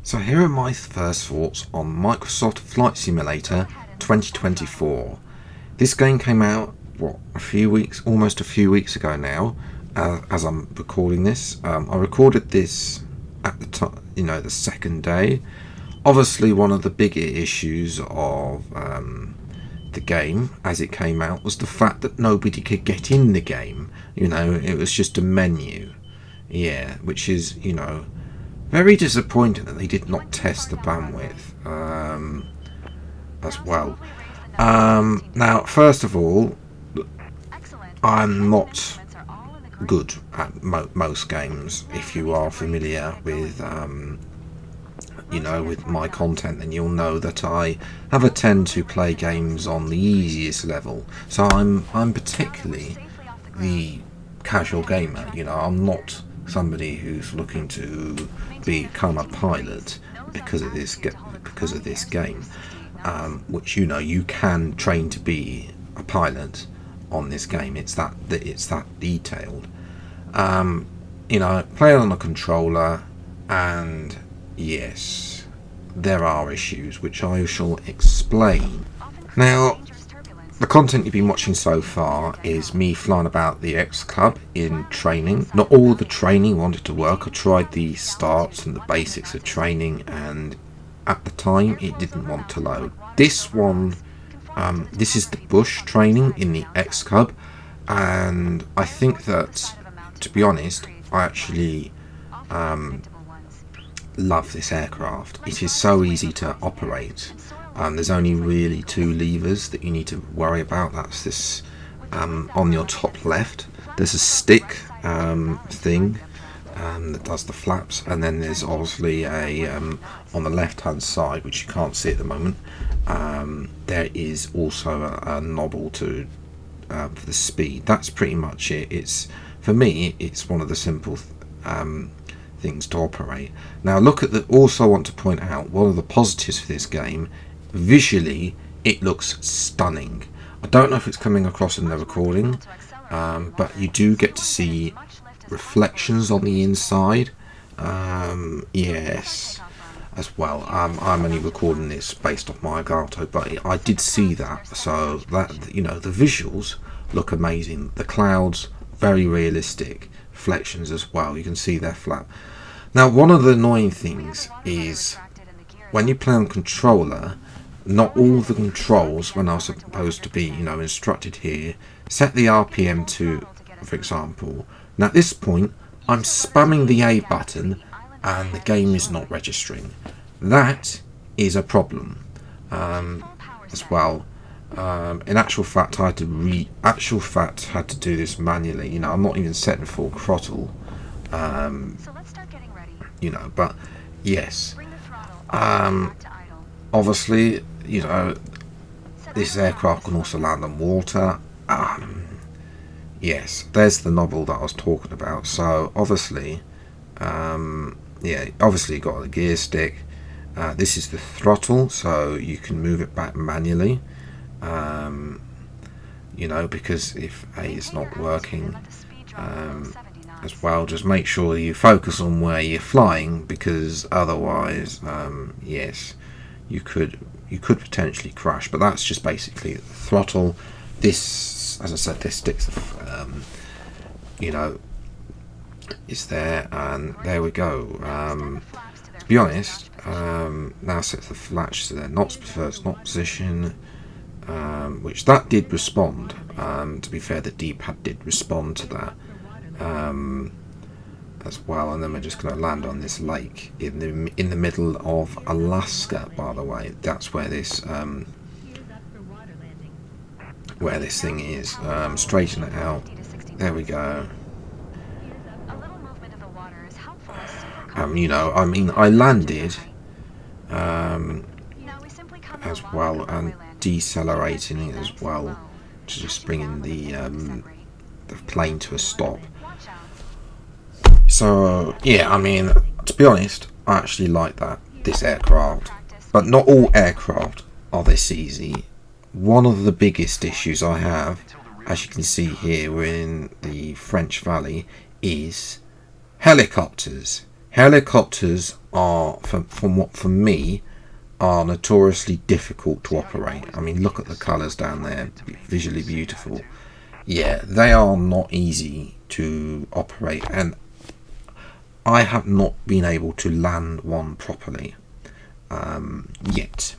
So here are my first thoughts on Microsoft Flight Simulator 2024. This game came out, almost a few weeks ago now, as I'm recording this. I recorded this at the time, the second day. Obviously, one of the bigger issues of the game as it came out was the fact that nobody could get in the game. It was just a menu. Yeah, which is, very disappointing that they did not test the bandwidth as well. Now, first of all, I'm not good at most games. If you are familiar with, with my content, then you'll know that I have a tend to play games on the easiest level. So I'm particularly the casual gamer. I'm not somebody who's looking to become a pilot because of this game, which you can train to be a pilot on this game. It's that detailed. Play on a controller, and yes, there are issues which I shall explain. Now, the content you've been watching so far is me flying about the X Club in training. Not all the training wanted to work. I tried the starts and the basics of training, and at the time it didn't want to load. This one, this is the bush training in the X Club, and I think that, to be honest, I actually love this aircraft. It is so easy to operate. There's only really two levers that you need to worry about. That's this on your top left. There's a stick thing that does the flaps, and then there's obviously a on the left hand side, which you can't see at the moment. There is also a knobble to for the speed. That's pretty much it. For me, it's one of the simple things to operate. Now, also I want to point out one of the positives for this game. Visually, it looks stunning. I don't know if it's coming across in the recording, but you do get to see reflections on the inside. Yes, as well. I'm only recording this based off my Elgato, but I did see that. So that the visuals look amazing. The clouds, very realistic. Reflections as well. You can see their flap. Now, one of the annoying things is when you play on controller. Not all the controls, when I was supposed to be, instructed here, set the RPM to, for example. Now at this point, I'm spamming the A button, and the game is not registering. That is a problem, as well. In actual fact, I had to do this manually. I'm not even setting full throttle. But yes. Obviously, this aircraft can also land on water. Yes, there's the knobble that I was talking about. So obviously, obviously you got the gear stick. This is the throttle, so you can move it back manually. Because if A is not working, as well, just make sure you focus on where you're flying, because otherwise, yes. You could potentially crash, but that's just basically the throttle. This, as I said, this sticks, is there, and there we go. To be honest, now set the flaps to their NOTS first NOT position, which that did respond. To be fair, the D-pad did respond to that. As well, and then we're just going to land on this lake in the middle of Alaska. By the way, that's where this thing is. Straighten it out. There we go. I landed as well, and decelerating as well, to just bringing the plane to a stop. So yeah, to be honest, I actually like this aircraft, but not all aircraft are this easy. One of the biggest issues I have, as you can see here, we're in the French Valley, is helicopters. Helicopters are, for me, are notoriously difficult to operate. I mean, look at the colours down there, visually beautiful. Yeah, they are not easy to operate, and I have not been able to land one properly yet.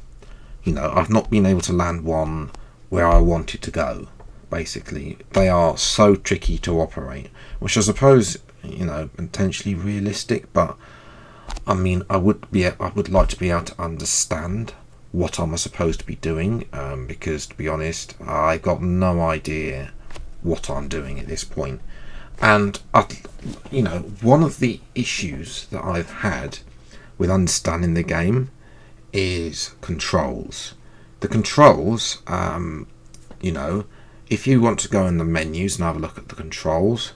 You know, I've not been able to land one where I want it to go. Basically, they are so tricky to operate, which I suppose, you know, potentially realistic, but I mean, I would like to be able to understand what I'm supposed to be doing, because to be honest, I got no idea what I'm doing at this point. And you know, one of the issues that I've had with understanding the game is controls. The controls, you know, if you want to go in the menus and have a look at the controls,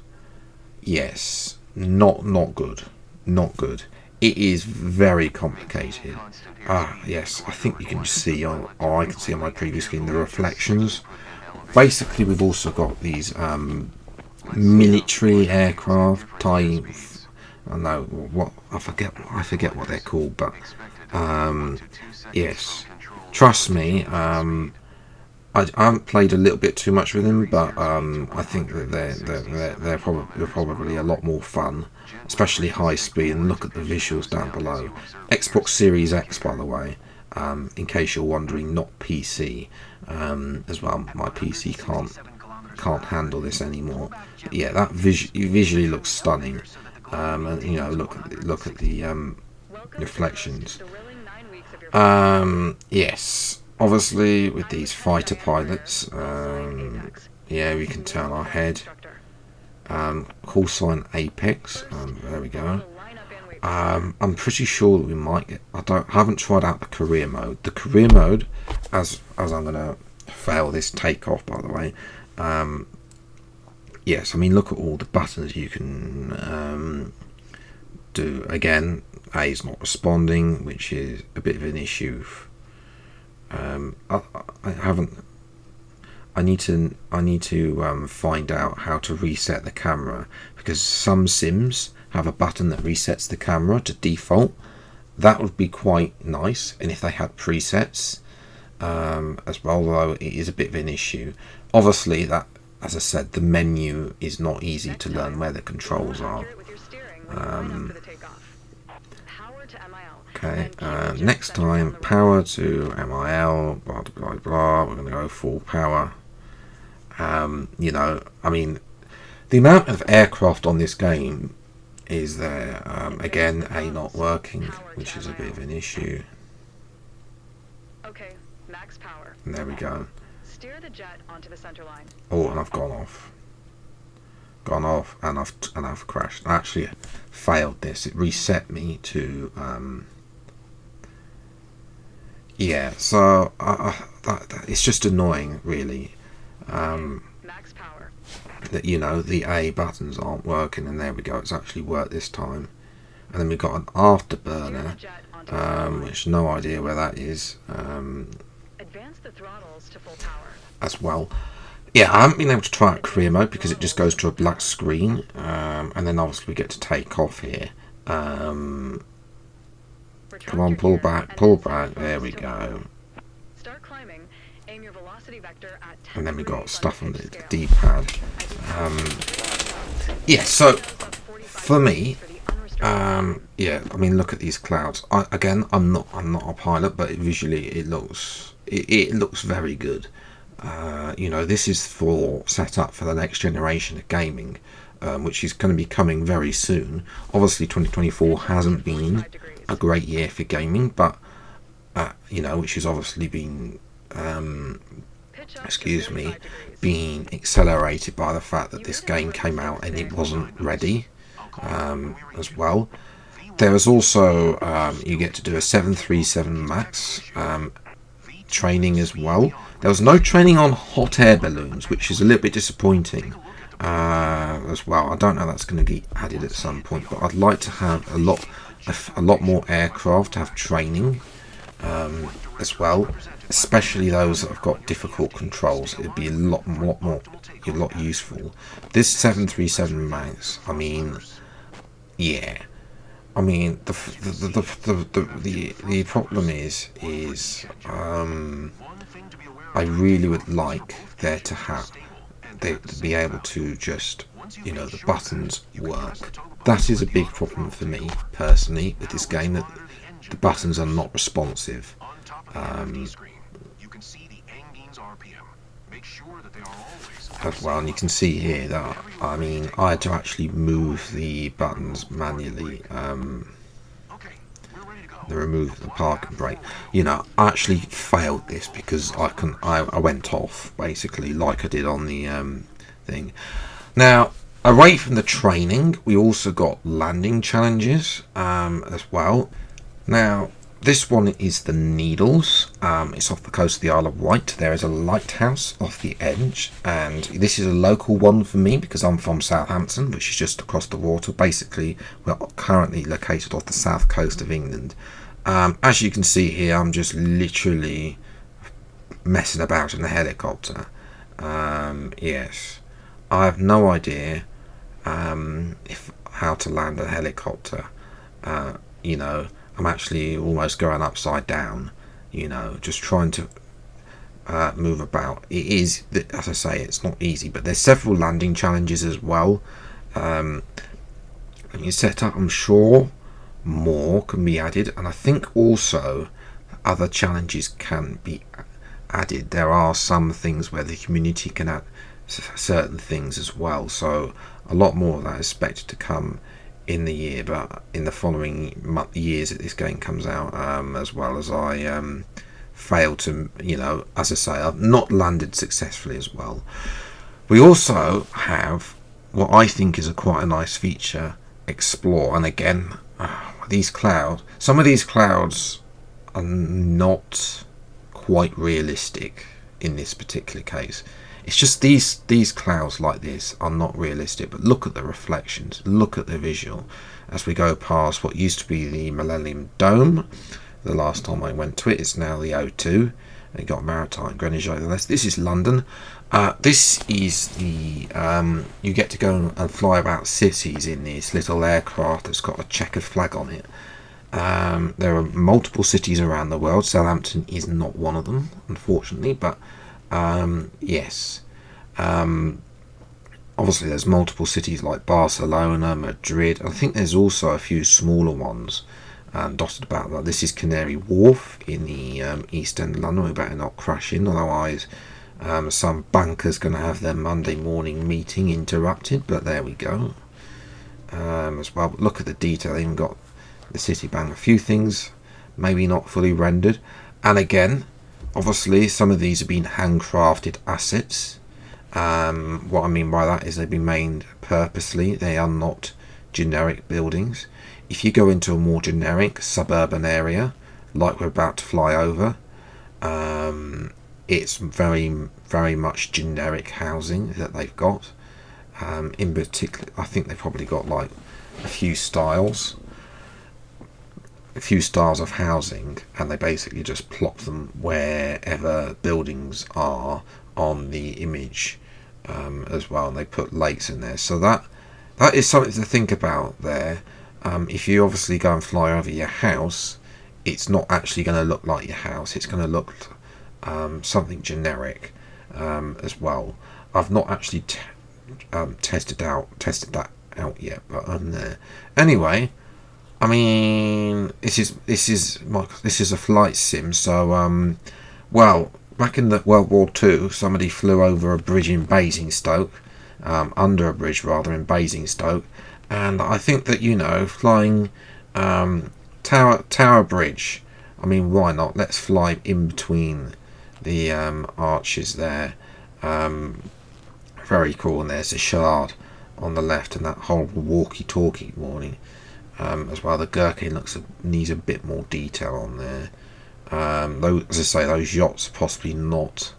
yes, not good, not good. It is very complicated. Yes, I think you can see on, or I can see on my previous screen, the reflections. Basically, we've also got these military aircraft type. I know what I forget what they're called, but yes, trust me, I haven't played a little bit too much with them, but I think that they're probably a lot more fun, especially high speed. And look at the visuals down below. Xbox Series X, by the way, in case you're wondering, not PC as well. My PC can't handle this anymore. But yeah, that visually looks stunning. And you know, look at the reflections. Yes, obviously with these fighter pilots, yeah, we can turn our head. Call sign Apex. There we go. I'm pretty sure that we might get. I haven't tried out the career mode. The career mode, as I'm gonna fail this takeoff, by the way. Yes, I mean, look at all the buttons you can do. Again, A is not responding, which is a bit of an issue. I haven't. I need to find out how to reset the camera, because some sims have a button that resets the camera to default. That would be quite nice, and if they had presets as well, though it is a bit of an issue. Obviously, that, as I said, the menu is not easy to learn where the controls are. Okay, next time, power to MIL, blah blah blah. We're going to go full power. You know, I mean, the amount of aircraft on this game is there. Again, A not working, which is a bit of an issue. Okay, max power. And there we go. Steer the jet onto the center line. Oh, and I've gone off, and I've crashed. I actually failed this. It reset me to yeah. So it's just annoying, really. Max power. That, you know, the A buttons aren't working, and there we go. It's actually worked this time. And then we've got an afterburner, which no idea where that is. Advance the throttles to full power. As well. Yeah, I haven't been able to try out career mode because it just goes to a black screen, and then obviously we get to take off here. Come on, pull back. There we go. Start climbing. Aim your velocity vector at 10 And then we got degrees stuff on on the the scale. D-pad. Yeah, so for me, yeah, I mean, look at these clouds. I'm not a pilot, but visually it looks very good. You know, this is set up for the next generation of gaming, which is going to be coming very soon. Obviously, 2024 hasn't been a great year for gaming, but you know, which has obviously been being accelerated by the fact that this game came out and it wasn't ready as well. There is also you get to do a 737 MAX training as well. There was no training on hot air balloons, which is a little bit disappointing as well. I don't know if that's going to be added at some point, but I'd like to have a lot more aircraft to have training as well, especially those that have got difficult controls. It'd be a lot useful. This 737 MAX, I mean, yeah, I mean, the problem is I really would like there to have they to be able to just, the buttons work. That is a big problem for me personally with this game, that the buttons are not responsive. As well, and you can see here that I had to actually move the buttons manually. The remove the park and brake. I actually failed this because I went off basically like I did on the thing. Now, away from the training, we also got landing challenges as well. Now, this one is the Needles. It's off the coast of the Isle of Wight. There is a lighthouse off the edge, and this is a local one for me because I'm from Southampton, which is just across the water. Basically, we're currently located off the south coast of England. As you can see here, I'm just literally messing about in the helicopter. Yes, I have no idea how to land a helicopter. I'm actually almost going upside down, just trying to move about. It is, as I say, it's not easy, but there's several landing challenges as well. When you set up, I'm sure more can be added, and I think also other challenges can be added. There are some things where the community can add certain things as well, so a lot more of that is expected to come in the year, but in the following years that this game comes out, as well as I failed to, as I say, I've not landed successfully as well. We also have what I think is quite a nice feature, Explore, and again, some of these clouds are not quite realistic in this particular case. It's just these clouds like this are not realistic, but look at the reflections, look at the visual as we go past what used to be the Millennium Dome. The last time I went to it, it's now the O2. They got Maritime Greenwich over there. This is London. This is the you get to go and fly about cities in this little aircraft that's got a checkered flag on it. There are multiple cities around the world. Southampton is not one of them, unfortunately, but yes. Obviously there's multiple cities like Barcelona, Madrid. I think there's also a few smaller ones dotted about that. This is Canary Wharf in the East End of London. We better not crash in, otherwise some banker's going to have their Monday morning meeting interrupted, but there we go. As well, but look at the detail. They even got the Citibank. A few things maybe not fully rendered, and again, obviously some of these have been handcrafted assets. What I mean by that is they've been made purposely. They are not generic buildings. If you go into a more generic suburban area like we're about to fly over, it's very, very much generic housing that they've got. In particular, I think they've probably got like a few styles of housing, and they basically just plop them wherever buildings are on the image as well, and they put lakes in there. So that is something to think about there. If you obviously go and fly over your house, it's not actually going to look like your house. It's going to look something generic as well. I've not actually tested that out yet, but I'm there anyway. I mean, this is a flight sim, so well, back in the World War II, somebody flew over a bridge in Basingstoke, under a bridge rather in Basingstoke, and I think that flying Tower Bridge. I mean, why not? Let's fly in between the arches there. Very cool, and there's a shard on the left, and that whole walkie-talkie warning. As well, the Gherkin needs a bit more detail on there. Though, as I say, those yachts are possibly not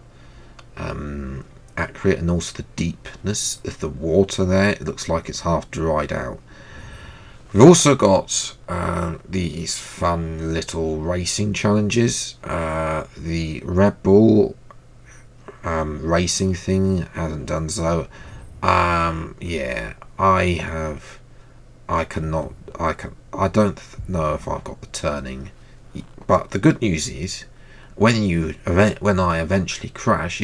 accurate, and also the deepness of the water there. It looks like it's half dried out. We've also got these fun little racing challenges. The Red Bull racing thing hasn't done so. Yeah, I cannot I don't know if I've got the turning, but the good news is when I eventually crash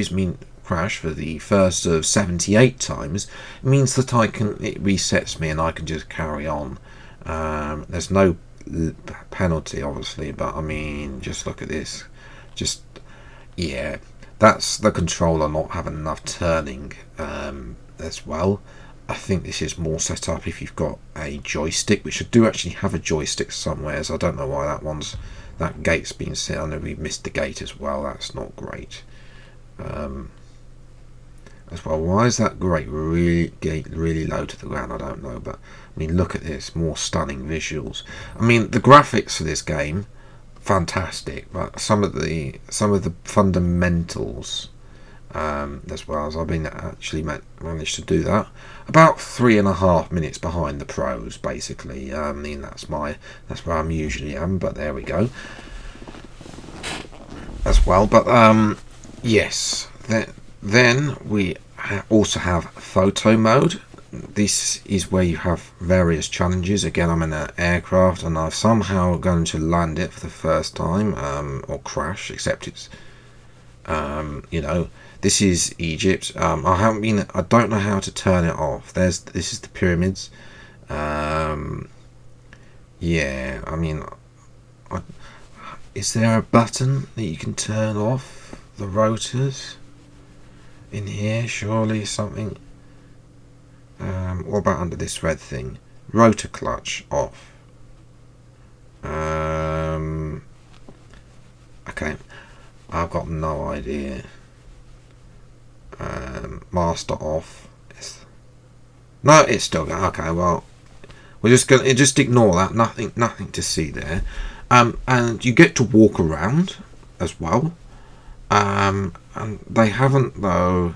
for the first of 78 times, it means that it resets me and I can just carry on. There's no penalty obviously, but I mean, just look at this. Just, yeah, that's the controller not having enough turning as well. I think this is more set up if you've got a joystick, which I do actually have a joystick somewhere, so I don't know why that gate's been set. I know we missed the gate as well. That's not great. As well, why is that gate really low to the ground? I don't know, but I mean, look at this, more stunning visuals. I mean, the graphics for this game, fantastic, but some of the fundamentals, as well, as I've been actually managed to do that about 3.5 minutes behind the pros, basically. I mean, that's where I'm usually am, but there we go. As well, but yes, then we also have photo mode. This is where you have various challenges. Again, I'm in an aircraft and I've somehow going to land it for the first time, or crash, except it's this is Egypt. I don't know how to turn it off. This is the pyramids. Yeah, I mean, is there a button that you can turn off the rotors in here? Surely something. What about under this red thing? Rotor clutch off. Okay, I've got no idea. Master off. No, it's still going. Okay, well, we're just gonna ignore that. Nothing to see there. And you get to walk around as well. And they haven't though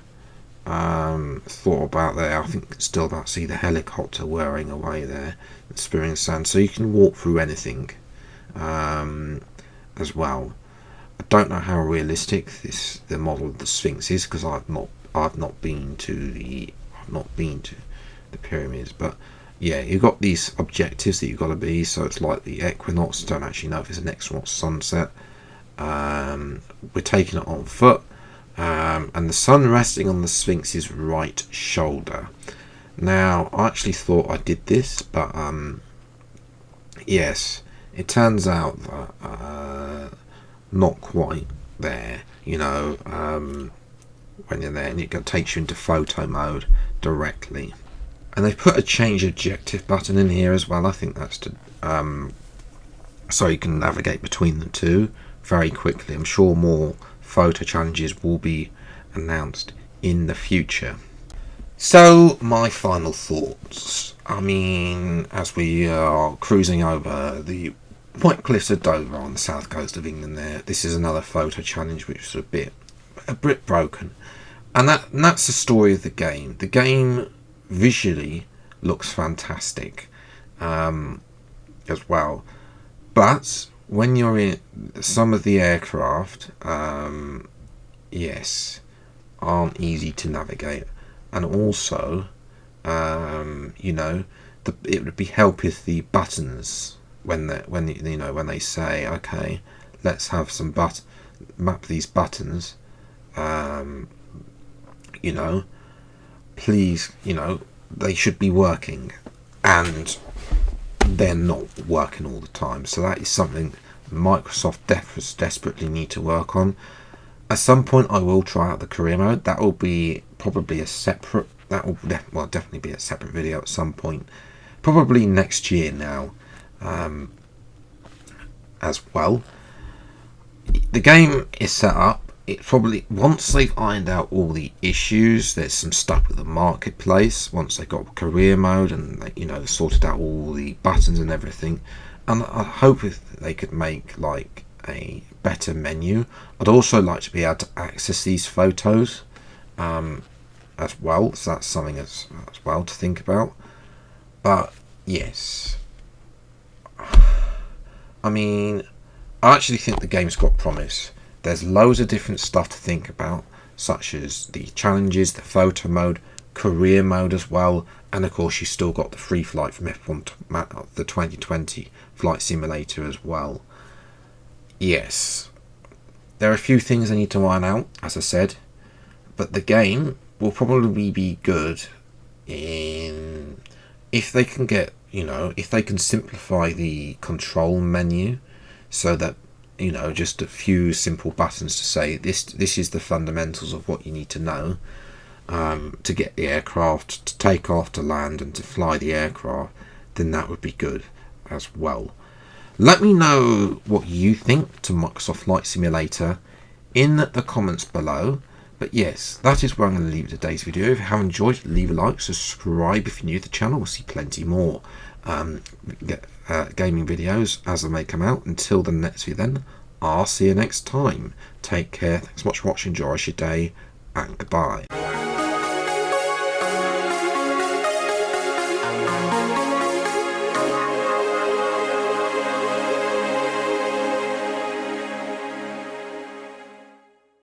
thought about there. I think it's still about see the helicopter whirring away there, spewing sand. So you can walk through anything as well. I don't know how realistic the model of the Sphinx is because I've not been to the pyramids, but yeah, you've got these objectives that you've got to be. So it's like the equinox. Don't actually know if it's an equinox sunset. We're taking it on foot, and the sun resting on the Sphinx's right shoulder. Now, I actually thought I did this, but yes, it turns out that not quite there. When you're there, and it takes you into photo mode directly. And they've put a change objective button in here as well. I think that's to so you can navigate between the two very quickly. I'm sure more photo challenges will be announced in the future. So my final thoughts. I mean, as we are cruising over the White Cliffs of Dover on the south coast of England there, this is another photo challenge which was a bit broken. And that's the story of the game. The game visually looks fantastic as well. But when you're in some of the aircraft, yes, aren't easy to navigate. And also, it would be help if the buttons when they say, okay, let's have some map these buttons, please, they should be working, and they're not working all the time. So that is something Microsoft desperately need to work on. At some point I will try out the career mode. That will be probably definitely be a separate video at some point, probably next year now, as well. The game is set up. It probably, once they've ironed out all the issues, there's some stuff with the marketplace, once they got career mode and they sorted out all the buttons and everything, and I hope if they could make like a better menu. I'd also like to be able to access these photos as well, so that's something as well to think about. But yes, I mean, I actually think the game's got promise. There's loads of different stuff to think about, such as the challenges, the photo mode, career mode as well, and of course you still got the free flight from F1, the 2020 flight simulator as well. Yes, there are a few things I need to iron out, as I said, but the game will probably be good if they can get, if they can simplify the control menu so that, just a few simple buttons to say this is the fundamentals of what you need to know to get the aircraft to take off, to land, and to fly the aircraft, then that would be good as well. Let me know what you think to Microsoft Flight Simulator in the comments below. But yes, that is where I'm going to leave today's video. If you have enjoyed it, leave a like, subscribe if you're new to the channel. We'll see plenty more gaming videos as they may come out. Until the next video then, I'll see you next time. Take care, thanks so much for watching, enjoy your day, and goodbye.